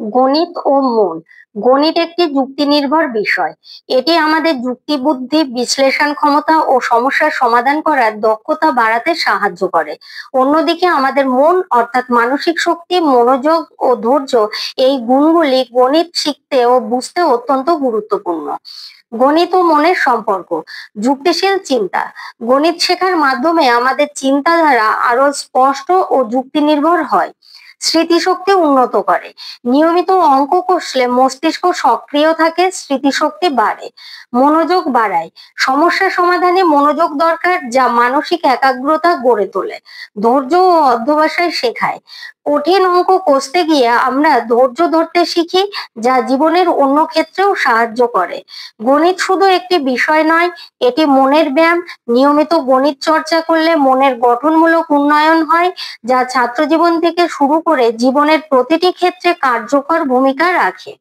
গণিত ও মন। গণিত একটি যুক্তি নির্ভর বিষয়। এটি আমাদের যুক্তিবুদ্ধি, বিশ্লেষণ ক্ষমতা ও সমস্যার সমাধান করার দক্ষতা বাড়াতে সাহায্য করে। অন্যদিকে আমাদের মন অর্থাৎ মানসিক শক্তি, মনোযোগ ও ধৈর্য, এই গুণগুলি গণিত শিখতে ও বুঝতে অত্যন্ত গুরুত্বপূর্ণ। গণিত ও মনের সম্পর্ক। যুক্তিশীল চিন্তা। গণিত শেখার মাধ্যমে আমাদের চিন্তাধারা আরো স্পষ্ট ও যুক্তি নির্ভর হয়। স্মৃতিশক্তি উন্নত করে। নিয়মিত অঙ্ক কষলে মস্তিষ্ক সক্রিয় থাকে, স্মৃতিশক্তি বাড়ে। মনোযোগ বাড়ায়। সমস্যা সমাধানে মনোযোগ দরকার, যা মানসিক একাগ্রতা গড়ে তোলে। ধৈর্য ও অধ্যবসায় শেখায়। কঠিন অঙ্ক কষতে গিয়ে আমরা ধৈর্য ধরতে শিখি, যা জীবনের অন্য ক্ষেত্রেও সাহায্য করে। গণিত শুধু একটি বিষয় নয়, এটি মনের ব্যায়াম। নিয়মিত গণিত চর্চা করলে মনের গঠনমূলক উন্নয়ন হয়, যা ছাত্র জীবন থেকে শুরু করে জীবনের প্রতিটি ক্ষেত্রে কার্যকর ভূমিকা রাখে।